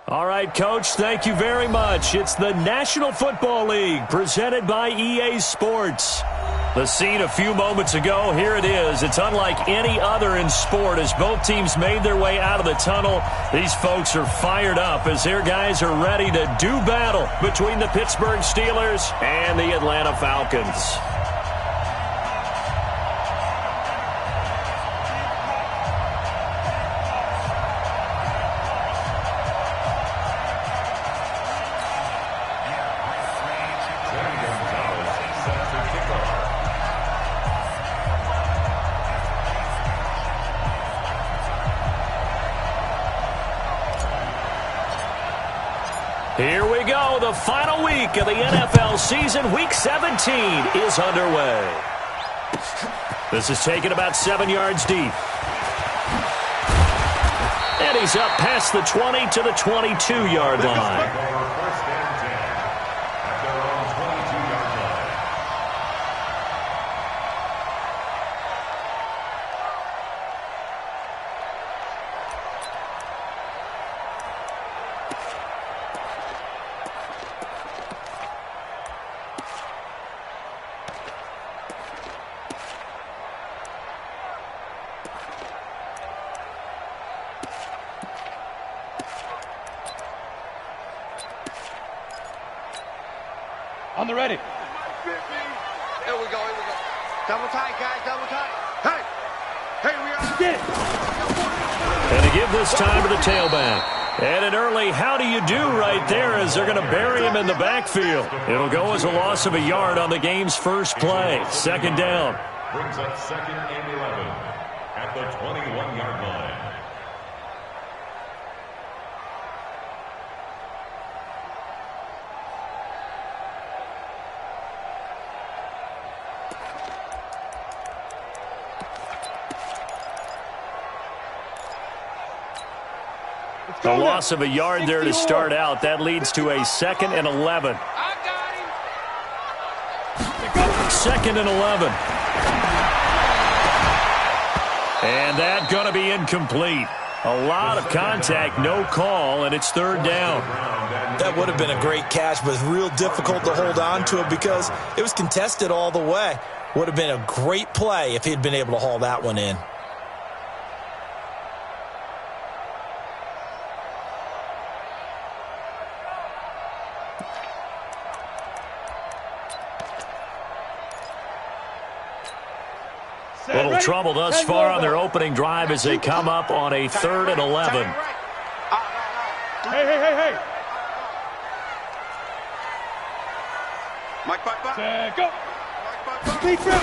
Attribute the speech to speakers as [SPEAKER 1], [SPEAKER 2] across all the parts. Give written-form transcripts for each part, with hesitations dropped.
[SPEAKER 1] All right, Coach, thank you very much. It's the National Football League presented by EA Sports. The scene a few moments ago, here it is. It's unlike any other in sport as both teams made their way out of the tunnel. These folks are fired up as their guys are ready to do battle between the Pittsburgh Steelers and the Atlanta Falcons. Here we go. The final week of the NFL season. Week 17 is underway. This is taken about 7 yards deep. And he's up past the 20 to the 22-yard line.
[SPEAKER 2] On the ready.
[SPEAKER 3] Here we go. Double tight, guys. Double tight. Hey, we are.
[SPEAKER 2] Get it.
[SPEAKER 1] And to give this time to the tailback. And an early how do you do right there as they're going to bury him in the backfield. It'll go as a loss of a yard on the game's first play. Second down.
[SPEAKER 4] Brings up 2nd and 11 at the 21-yard line.
[SPEAKER 1] A loss of a yard there to start out. That leads to a 2nd and 11.
[SPEAKER 3] I got him.
[SPEAKER 1] 2nd and 11. And that going to be incomplete. A lot of contact, no call, and it's 3rd down.
[SPEAKER 5] That would have been a great catch, but real difficult to hold on to it because it was contested all the way. Would have been a great play if he'd been able to haul that one in.
[SPEAKER 1] Little trouble thus far on their opening drive as they come up on a 3rd and 11.
[SPEAKER 2] Hey.
[SPEAKER 3] Mike.
[SPEAKER 2] Go. Deep grip.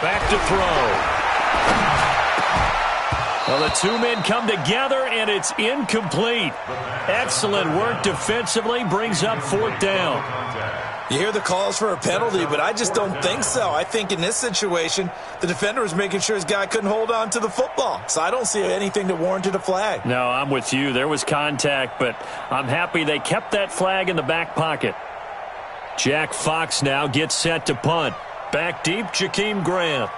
[SPEAKER 1] Back to throw. Well, the two men come together, and it's incomplete. Excellent work defensively, brings up 4th down.
[SPEAKER 5] You hear the calls for a penalty, but I just don't think so. I think in this situation, the defender was making sure his guy couldn't hold on to the football. So I don't see anything that warranted a flag.
[SPEAKER 1] No, I'm with you. There was contact, but I'm happy they kept that flag in the back pocket. Jack Fox now gets set to punt. Back deep, Jakeem Grant.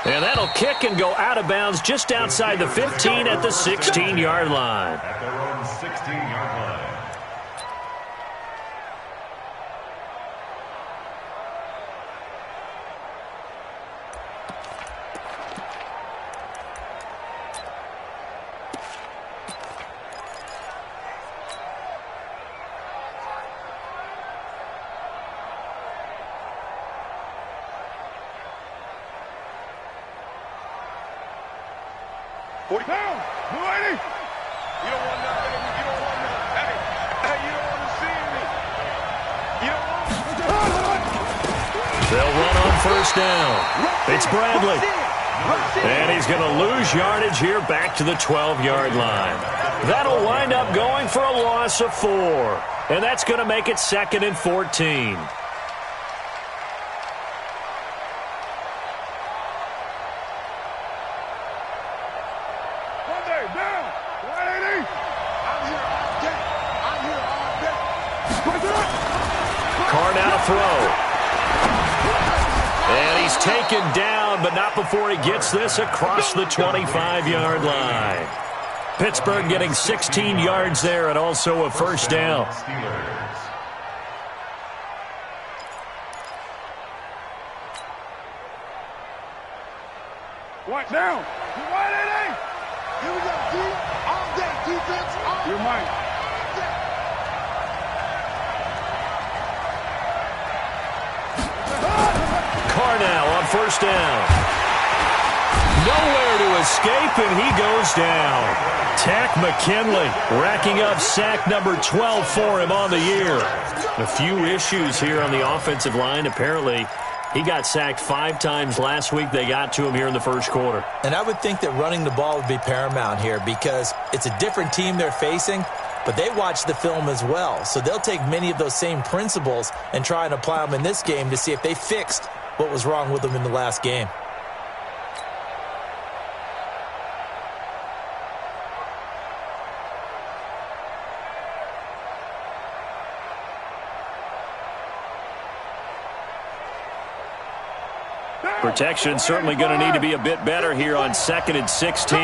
[SPEAKER 1] And that'll kick and go out of bounds just outside the 15 at the 16-yard line.
[SPEAKER 4] At their own 16-yard line.
[SPEAKER 3] Down. 280. You don't want nothing. You don't want nothing. Hey, you don't want to see me. You don't want to.
[SPEAKER 1] They'll run on 1st down. It's Bradley. And he's going to lose yardage here back to the 12-yard line. That'll wind up going for a loss of 4. And that's going to make it 2nd and 14. Carr now to throw. And he's taken down, but not before he gets this across the 25-yard line. Pittsburgh getting 16 yards there and also a first down.
[SPEAKER 3] Watch down. Wide A. Here we go. All day defense. You're mine.
[SPEAKER 1] Carnell on first down. Nowhere to escape, and he goes down. Tack McKinley racking up sack number 12 for him on the year. A few issues here on the offensive line. Apparently, he got sacked 5 times last week. They got to him here in the first quarter.
[SPEAKER 5] And I would think that running the ball would be paramount here because it's a different team they're facing, but they watch the film as well. So they'll take many of those same principles and try and apply them in this game to see if they fixed what was wrong with them in the last game.
[SPEAKER 1] Protection certainly going to need to be a bit better here on 2nd and 16.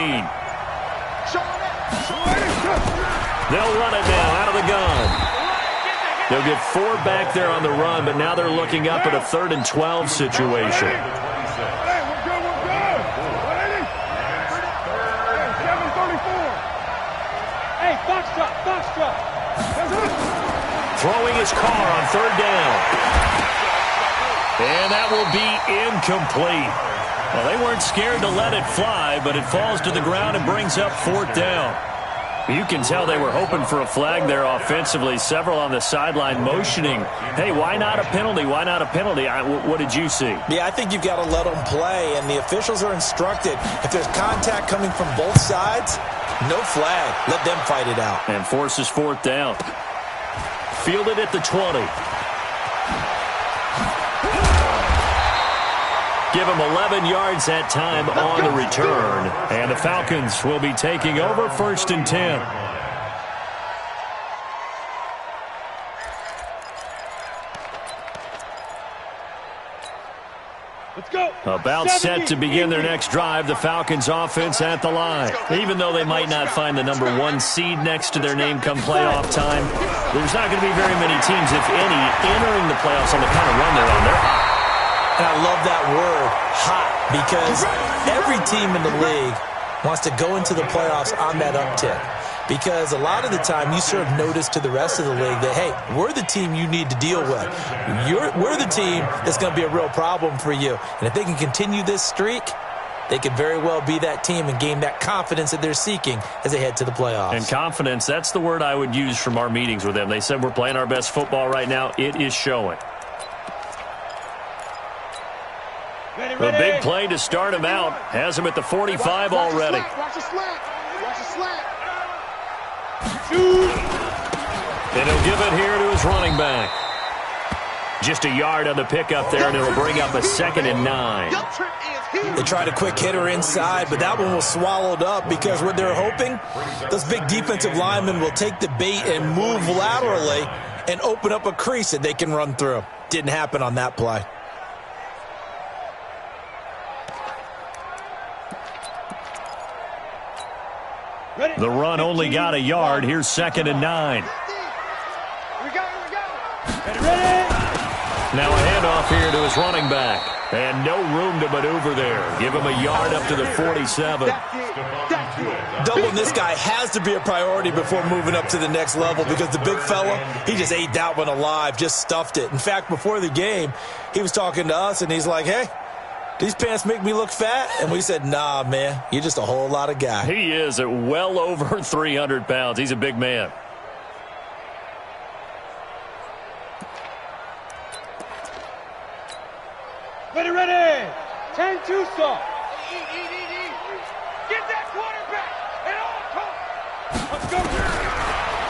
[SPEAKER 1] They'll run it now out of the gun. They'll get 4 back there on the run, but now they're looking up at a 3rd and 12 situation.
[SPEAKER 2] Hey, box drop.
[SPEAKER 1] Throwing his car on 3rd down. And that will be incomplete. Well, they weren't scared to let it fly, but it falls to the ground and brings up 4th down. You can tell they were hoping for a flag there offensively. Several on the sideline motioning, hey, why not a penalty? Why not a penalty? What did you see?
[SPEAKER 5] Yeah, I think you've got to let them play, and the officials are instructed. If there's contact coming from both sides, no flag. Let them fight it out.
[SPEAKER 1] And forces 4th down. Fielded at the 20. Give him 11 yards that time on the return. And the Falcons will be taking over 1st and 10.
[SPEAKER 2] Let's go.
[SPEAKER 1] About set to begin their next drive, the Falcons offense at the line. Even though they might not find the number 1 seed next to their name come playoff time, there's not going to be very many teams, if any, entering the playoffs on the kind of run they're on. They're hot.
[SPEAKER 5] And I love that word, hot, because every team in the league wants to go into the playoffs on that uptick. Because a lot of the time you serve notice to the rest of the league that, hey, we're the team you need to deal with. We're the team that's going to be a real problem for you. And if they can continue this streak, they could very well be that team and gain that confidence that they're seeking as they head to the playoffs.
[SPEAKER 1] And confidence, that's the word I would use from our meetings with them. They said we're playing our best football right now. It is showing. A big play to start him out. Has him at the 45 already.
[SPEAKER 3] Watch the slant. Watch the slant.
[SPEAKER 1] And he'll give it here to his running back. Just a yard on the pickup there, and it'll bring up a 2nd and 9.
[SPEAKER 5] They tried a quick hitter inside, but that one was swallowed up because what they're hoping, those big defensive linemen will take the bait and move laterally and open up a crease that they can run through. Didn't happen on that play.
[SPEAKER 1] The run only got a yard. Here's 2nd and 9.
[SPEAKER 3] Here we go.
[SPEAKER 2] Ready.
[SPEAKER 1] Now a handoff here to his running back. And no room to maneuver there. Give him a yard up to the 47.
[SPEAKER 5] Doubling this guy has to be a priority before moving up to the next level because the big fella, he just ate that one alive, just stuffed it. In fact, before the game, he was talking to us, and he's like, hey, these pants make me look fat? And we said, nah, man, you're just a whole lot of guy.
[SPEAKER 1] He is at well over 300 pounds. He's a big man.
[SPEAKER 2] Ready. 10-2 stop.
[SPEAKER 3] Get that quarterback. And all
[SPEAKER 2] Let's go.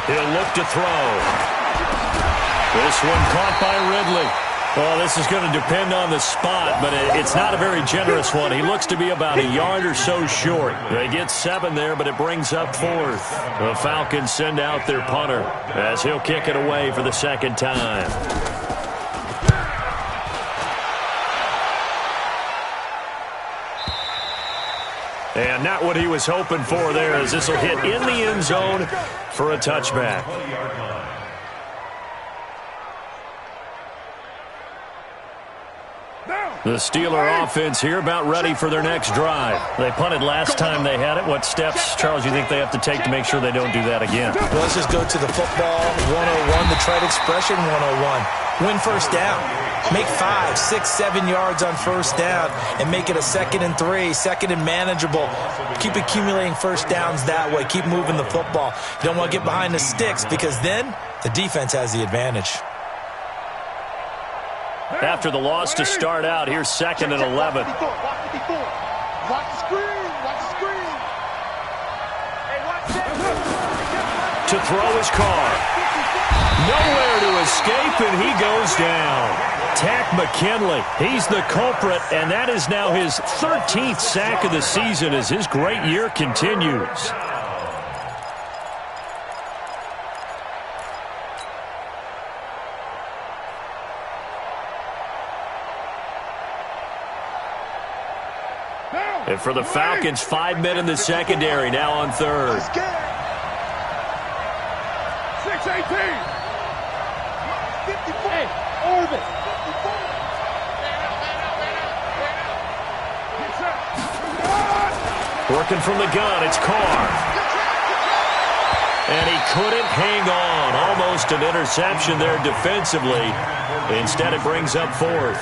[SPEAKER 1] He'll look to throw. This one caught by Ridley. Well, this is going to depend on the spot, but it's not a very generous one. He looks to be about a yard or so short. They get 7 there, but it brings up 4th. The Falcons send out their punter as he'll kick it away for the 2nd time. And not what he was hoping for there, as this will hit in the end zone for a touchback. The Steeler offense here about ready for their next drive. They punted last time they had it. What steps, Charles, you think they have to take to make sure they don't do that again?
[SPEAKER 5] Well, let's just go to the football 101, the trade expression 101. Win first down. Make 5, 6, 7 yards on first down and make it a 2nd and 3, 2nd and manageable. Keep accumulating first downs that way. Keep moving the football. You don't want to get behind the sticks because then the defense has the advantage.
[SPEAKER 1] After the loss to start out, here's 2nd and 11.
[SPEAKER 3] Watch the screen. Watch the screen. Hey, watch that.
[SPEAKER 1] To throw his car. Nowhere to escape, and he goes down. Tack McKinley, he's the culprit, and that is now his 13th sack of the season as his great year continues. And for the Falcons, 5 men in the secondary, now on 3rd.
[SPEAKER 3] 6-18.
[SPEAKER 2] Hey, Orbit.
[SPEAKER 1] Working from the gun, it's Carr. And he couldn't hang on. Almost an interception there defensively. Instead, it brings up 4th.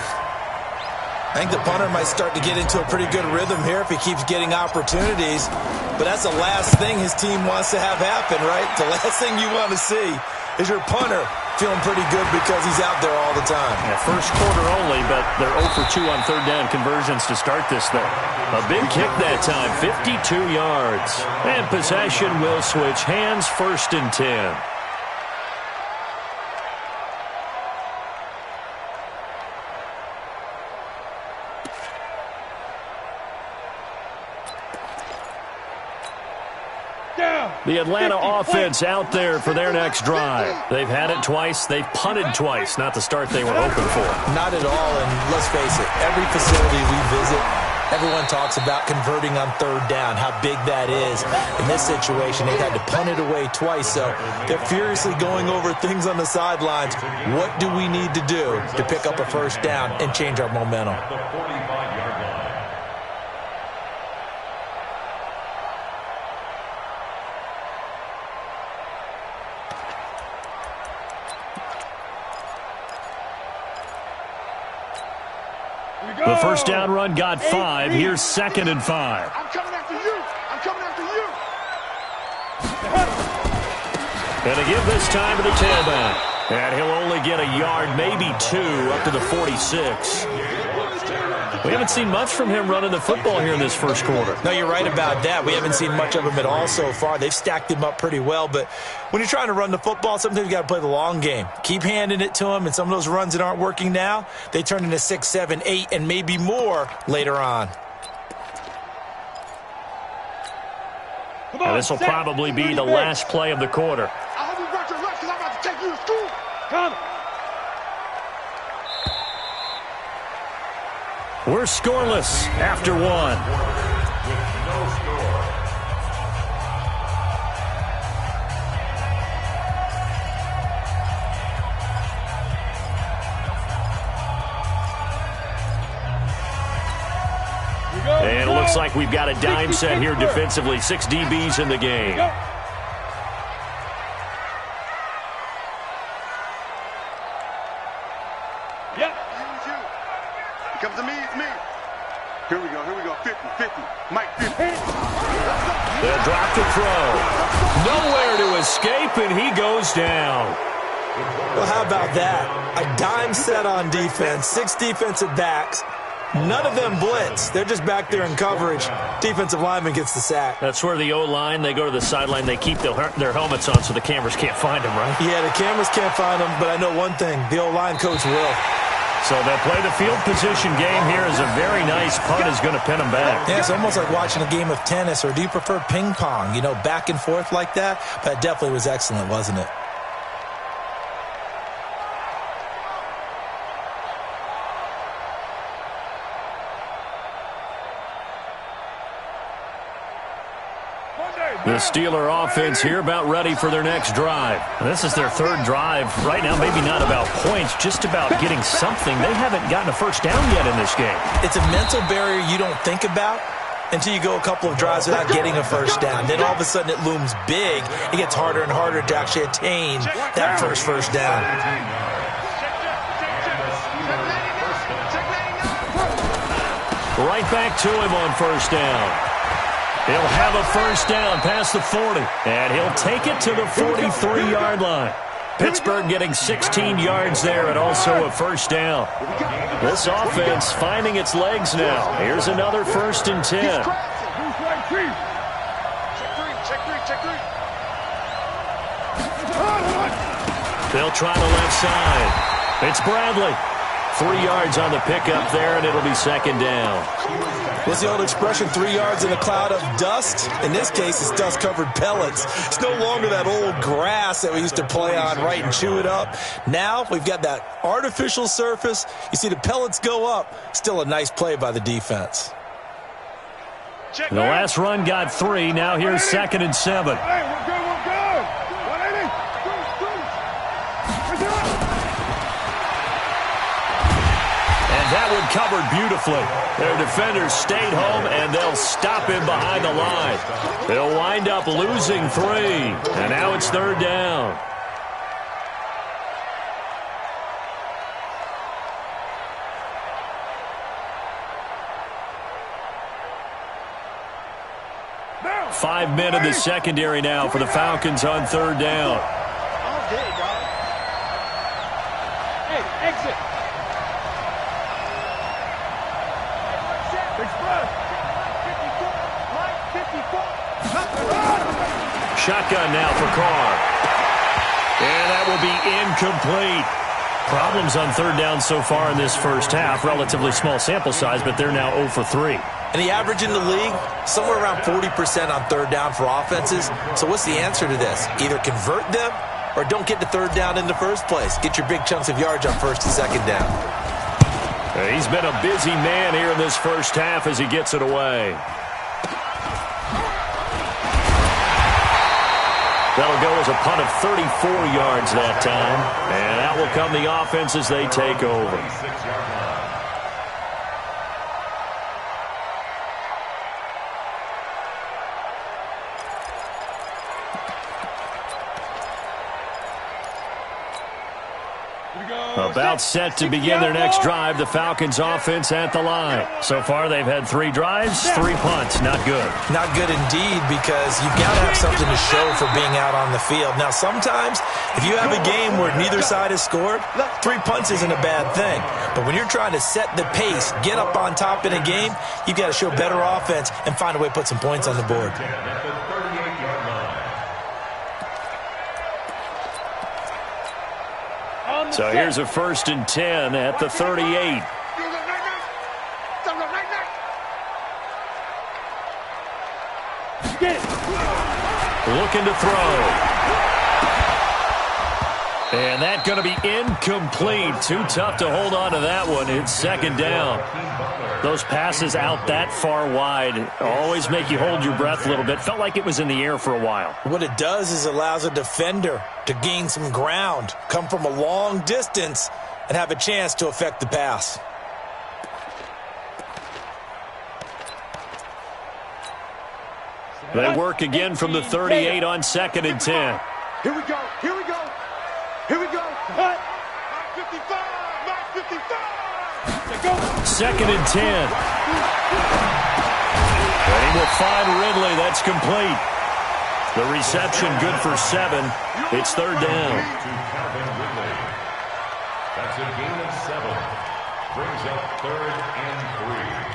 [SPEAKER 5] I think the punter might start to get into a pretty good rhythm here if he keeps getting opportunities. But that's the last thing his team wants to have happen, right? The last thing you want to see is your punter feeling pretty good because he's out there all the time.
[SPEAKER 1] Yeah, first quarter only, but they're 0 for 2 on 3rd down conversions to start this thing. A big kick that time, 52 yards. And possession will switch hands, 1st and 10. The Atlanta offense out there for their next drive. They've had it twice. They've punted twice. Not the start they were hoping for.
[SPEAKER 5] Not at all, and let's face it, every facility we visit, everyone talks about converting on 3rd down, how big that is. In this situation, they've had to punt it away twice, so they're furiously going over things on the sidelines. What do we need to do to pick up a first down and change our momentum?
[SPEAKER 4] The 45-yard line.
[SPEAKER 1] The first down run got 5. Here's 2nd and 5.
[SPEAKER 3] I'm coming after you. I'm coming after you.
[SPEAKER 1] And to give this time to the tailback. And he'll only get a yard, maybe 2, up to the 46. We haven't seen much from him running the football here in this first quarter.
[SPEAKER 5] No, you're right about that. We haven't seen much of him at all so far. They've stacked him up pretty well, but when you're trying to run the football, sometimes you got to play the long game. Keep handing it to him, and some of those runs that aren't working now, they turn into 6, 7, 8, and maybe more later on.
[SPEAKER 1] This will probably be the last play of the quarter.
[SPEAKER 3] I hope you brought your lunch because I'm about to take you to school.
[SPEAKER 2] Come.
[SPEAKER 1] We're scoreless after 1.
[SPEAKER 4] With no score.
[SPEAKER 1] And it looks like we've got a dime set here defensively. 6 DBs in the game.
[SPEAKER 3] Comes to me, it's me. Here we go, 50, Mike 50.
[SPEAKER 1] They'll drop to throw. Nowhere to escape, and he goes down.
[SPEAKER 5] Well, how about that? A dime set on defense, 6 defensive backs. None of them blitz. They're just back there in coverage. Defensive lineman gets the sack.
[SPEAKER 1] That's where the O-line, they go to the sideline, they keep their helmets on so the cameras can't find them, right?
[SPEAKER 5] Yeah, the cameras can't find them, but I know one thing. The O-line coach will.
[SPEAKER 1] So they'll play the field position game here as a very nice punt is going to pin them back.
[SPEAKER 5] Yeah, it's almost like watching a game of tennis, or do you prefer ping pong? You know, back and forth like that? That definitely was excellent, wasn't it?
[SPEAKER 1] The Steeler offense here about ready for their next drive. This is their third drive. Right now, maybe not about points, just about getting something. They haven't gotten a first down yet in this game.
[SPEAKER 5] It's a mental barrier you don't think about until you go a couple of drives without getting a first down. Then all of a sudden it looms big. It gets harder and harder to actually attain that first down.
[SPEAKER 1] Right back to him on first down. He'll have a first down past the 40, and he'll take it to the 43-yard line. Pittsburgh getting 16 yards there and also a first down. This offense finding its legs now. Here's another 1st and 10. They'll try the left side. It's Bradley. 3 yards on the pickup there, and it'll be 2nd down.
[SPEAKER 5] What's the old expression, 3 yards in a cloud of dust? In this case, it's dust-covered pellets. It's no longer that old grass that we used to play on, right, and chew it up. Now we've got that artificial surface. You see the pellets go up. Still a nice play by the defense.
[SPEAKER 1] The last run got 3. Now here's 2nd and 7.
[SPEAKER 3] Hey, we're good, we're good. 180.
[SPEAKER 1] That one covered beautifully. Their defenders stayed home, and they'll stop him behind the line. They'll wind up losing 3, and now it's 3rd down.
[SPEAKER 3] Now.
[SPEAKER 1] 5 men in the secondary now for the Falcons on 3rd down.
[SPEAKER 2] All day, dog. Hey, exit.
[SPEAKER 1] Shotgun now for Carr. And that will be incomplete. Problems on 3rd down so far in this first half. Relatively small sample size, but they're now 0 for 3.
[SPEAKER 5] And the average in the league, somewhere around 40% on 3rd down for offenses. So what's the answer to this? Either convert them or don't get to 3rd down in the first place. Get your big chunks of yards on 1st and 2nd down.
[SPEAKER 1] He's been a busy man here in this first half as he gets it away. That'll go as a punt of 34 yards that time. And that will come the offense as they take over. About set to begin their next drive, the Falcons offense at the line. So far, they've had 3 drives, 3 punts. Not good.
[SPEAKER 5] Not good indeed, because you've got to have something to show for being out on the field. Now, sometimes, if you have a game where neither side has scored, 3 punts isn't a bad thing. But when you're trying to set the pace, get up on top in a game, you've got to show better offense and find a way to put some points on the board.
[SPEAKER 1] So here's a 1st and 10 at the 38. Looking to throw. And that's going to be incomplete. Too tough to hold on to that one. It's 2nd down. Those passes out that far wide always make you hold your breath a little bit. Felt like it was in the air for a while.
[SPEAKER 5] What it does is allows a defender to gain some ground, come from a long distance, and have a chance to affect the pass.
[SPEAKER 1] They work again from the 38 on 2nd and 10.
[SPEAKER 3] Here we go. Here we go. Here we go. Cut. 55. 55.
[SPEAKER 1] 2nd and 10. And he will find Ridley. That's complete. The reception good for 7. It's 3rd down.
[SPEAKER 4] That's a gain of 7. Brings up 3rd and 3.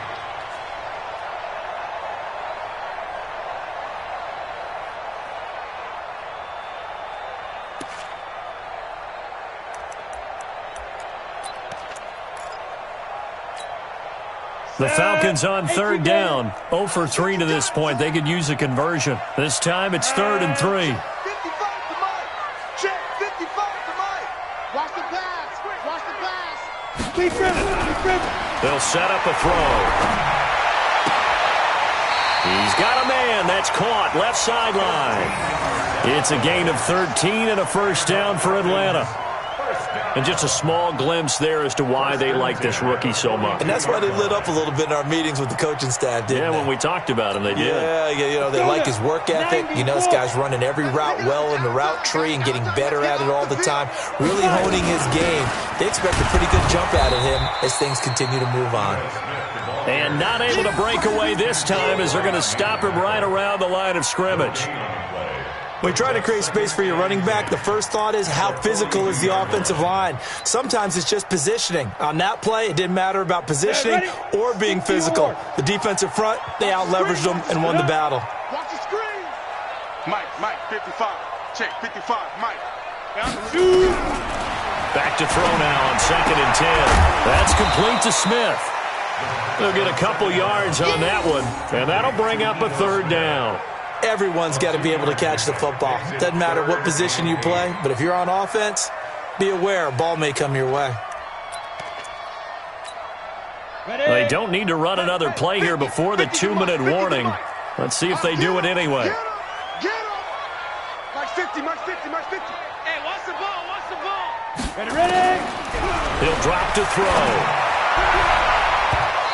[SPEAKER 1] The Falcons on 3rd down. 0 for 3 to this point. They could use a conversion. This time it's 3rd and 3.
[SPEAKER 3] 55 to Mike. Check. 55 to Mike. Watch the pass. Watch the pass. Keep dribbling. Keep dribbling.
[SPEAKER 1] They'll set up a throw. He's got a man. That's caught. Left sideline. It's a gain of 13 and a first down for Atlanta. And just a small glimpse there as to why they like this rookie so much.
[SPEAKER 5] And that's why they lit up a little bit in our meetings with the coaching staff, didn't they?
[SPEAKER 1] When we talked about him, they did.
[SPEAKER 5] Yeah, they like his work ethic. This guy's running every route well in the route tree and getting better at it all the time, really honing his game. They expect a pretty good jump out of him as things continue to move on.
[SPEAKER 1] And not able to break away this time as they're going to stop him right around the line of scrimmage.
[SPEAKER 5] When you try to create space for your running back, the first thought is how physical is the offensive line. Sometimes it's just positioning. On that play, it didn't matter about positioning or being physical. The defensive front, they out-leveraged them and won the battle.
[SPEAKER 3] Watch the screen. Mike, 55. Check, 55, Mike.
[SPEAKER 1] Back to throw now on 2nd and 10. That's complete to Smith. They'll get a couple yards on that one, and that'll bring up a 3rd down.
[SPEAKER 5] Everyone's got to be able to catch the football. Doesn't matter what position you play, but if you're on offense, be aware a ball may come your way.
[SPEAKER 1] They don't need to run another play here before the 2-minute warning. Let's see if they do it anyway.
[SPEAKER 3] Get him. Mike 50, Mike 50, Mike 50. Hey, watch the ball, watch the ball. Ready.
[SPEAKER 1] He'll drop to throw.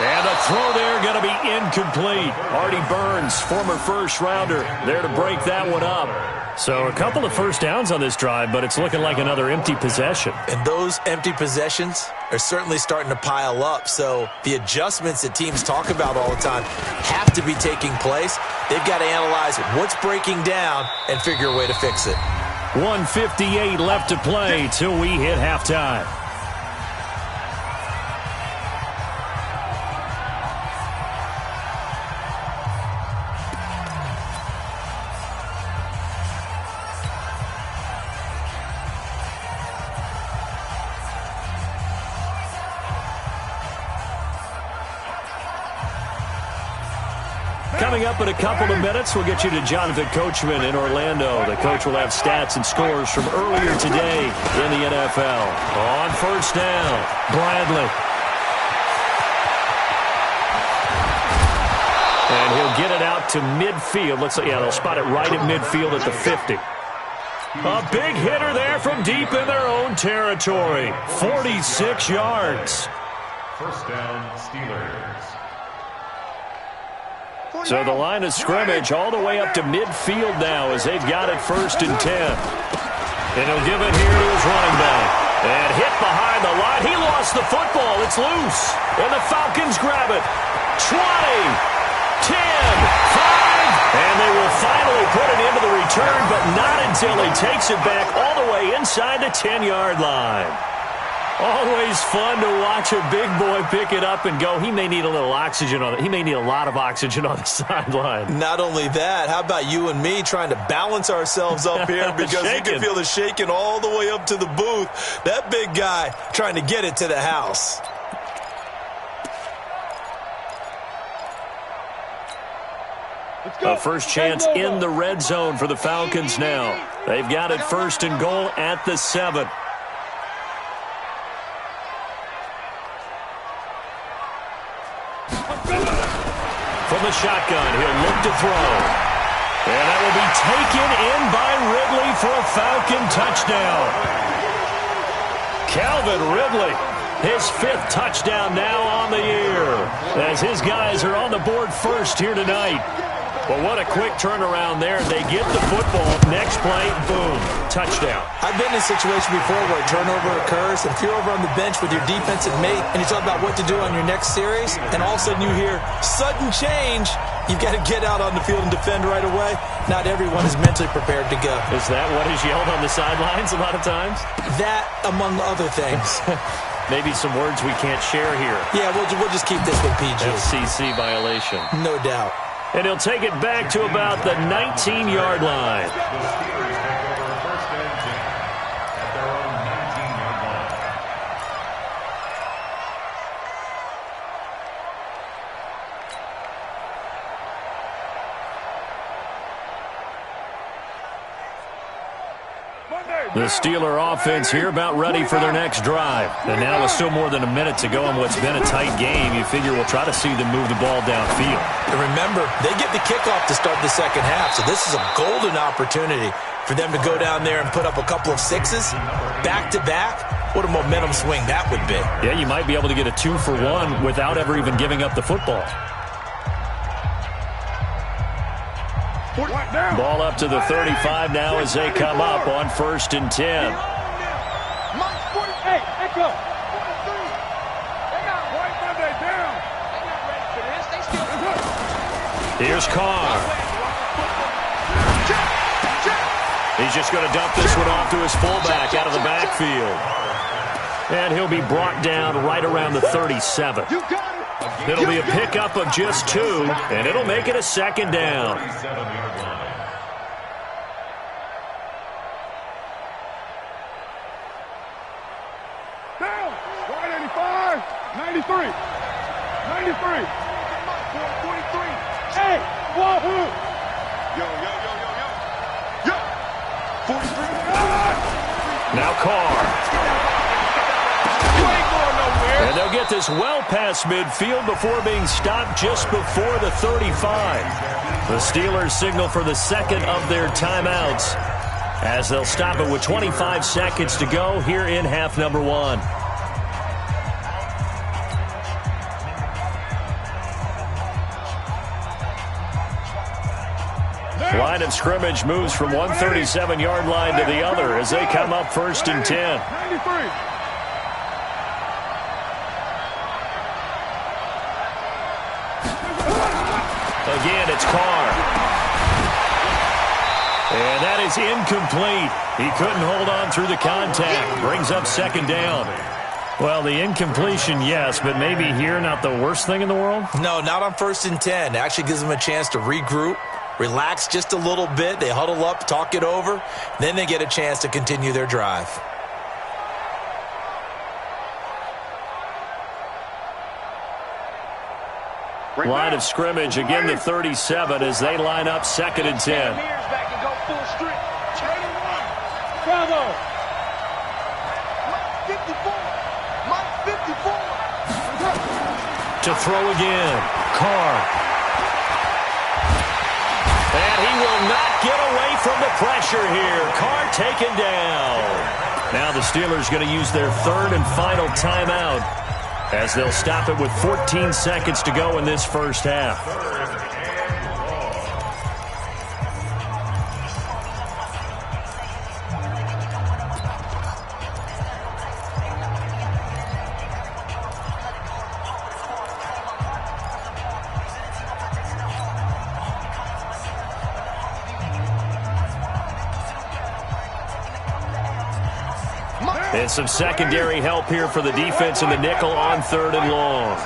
[SPEAKER 1] And a throw there going to be incomplete. Artie Burns, former first-rounder, there to break that one up. So a couple of first downs on this drive, but it's looking like another empty possession.
[SPEAKER 5] And those empty possessions are certainly starting to pile up. So the adjustments that teams talk about all the time have to be taking place. They've got to analyze what's breaking down and figure a way to fix it.
[SPEAKER 1] 1:58 left to play till we hit halftime. Coming up in a couple of minutes, we'll get you to Jonathan Coachman in Orlando. The coach will have stats and scores from earlier today in the NFL. On 1st down, Bradley. And he'll get it out to midfield. They'll spot it right at midfield at the 50. A big hitter there from deep in their own territory. 46 yards.
[SPEAKER 4] 1st down, Steelers.
[SPEAKER 1] So the line of scrimmage all the way up to midfield now as they've got it 1st and 10. And he'll give it here to his running back. And hit behind the line. He lost the football. It's loose. And the Falcons grab it. 20, 10, 5. And they will finally put it into the return, but not until he takes it back all the way inside the 10-yard line. Always fun to watch a big boy pick it up and go. He may need a little oxygen on it. He may need a lot of oxygen on the sideline.
[SPEAKER 5] Not only that, how about you and me trying to balance ourselves up here because you can feel the shaking all the way up to the booth. That big guy trying to get it to the house.
[SPEAKER 1] A first chance in the red zone for the Falcons now. They've got it 1st and goal at the 7. From the shotgun, he'll look to throw. And that will be taken in by Ridley for a Falcon touchdown. Calvin Ridley, his 5th touchdown now on the year, as his guys are on the board first here tonight. Well, what a quick turnaround there. They get the football. Next play, boom, touchdown.
[SPEAKER 5] I've been in a situation before where a turnover occurs, and if you're over on the bench with your defensive mate and you talk about what to do on your next series, and all of a sudden you hear sudden change, you've got to get out on the field and defend right away. Not everyone is mentally prepared to go.
[SPEAKER 1] Is that what is yelled on the sidelines a lot of times?
[SPEAKER 5] That, among other things.
[SPEAKER 1] Maybe some words we can't share here.
[SPEAKER 5] Yeah, we'll just keep this one PG.
[SPEAKER 1] FCC violation.
[SPEAKER 5] No doubt.
[SPEAKER 1] And he'll take it back to about the 19-yard line.
[SPEAKER 4] The Steelers take over 1st and 10 at their own 19-yard line.
[SPEAKER 1] The Steeler offense here about ready for their next drive. And now with still more than a minute to go in what's been a tight game, you figure we'll try to see them move the ball downfield.
[SPEAKER 5] And remember, they get the kickoff to start the second half, so this is a golden opportunity for them to go down there and put up a couple of sixes back-to-back. What a momentum swing that would be.
[SPEAKER 1] Yeah, you might be able to get a 2-for-1 without ever even giving up the football. Ball up to the 35 now as they come up on 1st and 10. Here's Carr. He's just going to dump this one off to his fullback out of the backfield. And he'll be brought down right around the 37. It'll be a pickup of just 2, and it'll make it a 2nd down.
[SPEAKER 2] Down. 185, 93, 93, 43. Hey, wahoo!
[SPEAKER 3] Yo. 43.
[SPEAKER 1] Now Carr.
[SPEAKER 3] You ain't going nowhere.
[SPEAKER 1] And they'll get this well past midfield before being stopped just before the 35. The Steelers signal for the 2nd of their timeouts as they'll stop it with 25 seconds to go here in half number 1. Line of scrimmage moves from one 37-yard line to the other as they come up 1st and 10.
[SPEAKER 2] 93.
[SPEAKER 1] Again, it's Carr. And that is incomplete. He couldn't hold on through the contact. Brings up 2nd down. Well, the incompletion, yes, but maybe here not the worst thing in the world?
[SPEAKER 5] No, not on 1st and 10. It actually gives them a chance to regroup, relax just a little bit. They huddle up, talk it over. Then they get a chance to continue their drive.
[SPEAKER 1] Line of scrimmage, again the 37 as they line up 2nd and 10.
[SPEAKER 2] Bravo.
[SPEAKER 1] To throw again, Carr. And he will not get away from the pressure here. Carr taken down. Now the Steelers going to use their 3rd and final timeout as they'll stop it with 14 seconds to go in this first half. And some secondary help here for the defense in the nickel on 3rd and long.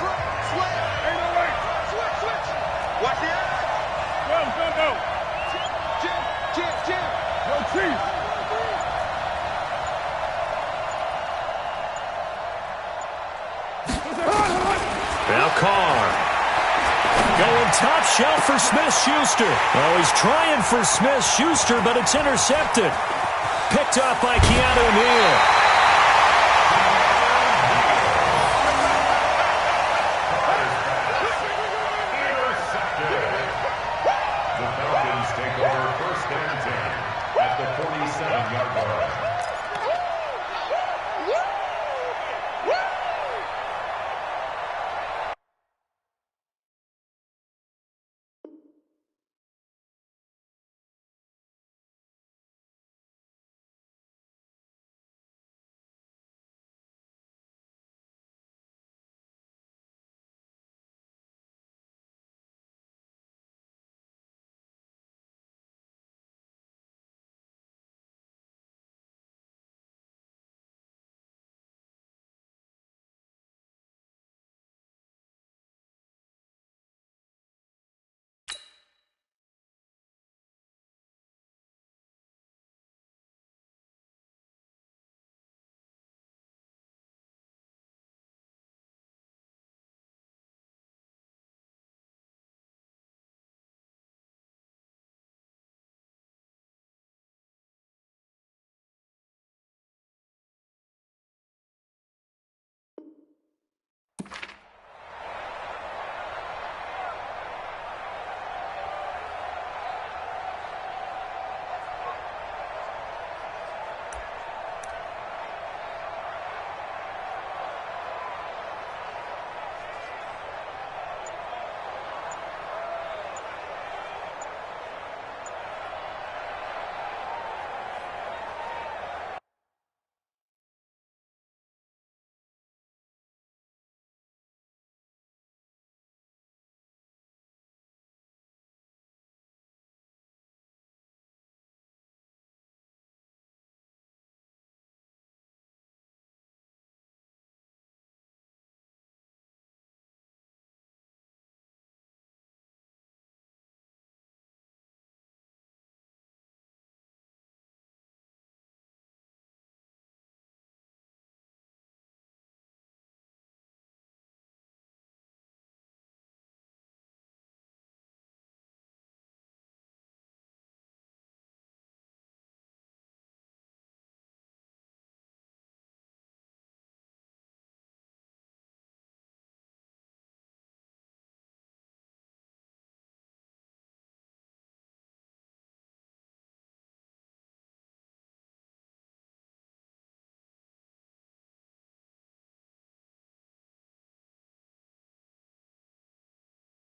[SPEAKER 1] Now Carr. Going top shelf for Smith-Schuster. Oh, he's trying for Smith-Schuster, but it's intercepted. Picked up by Keanu Neal.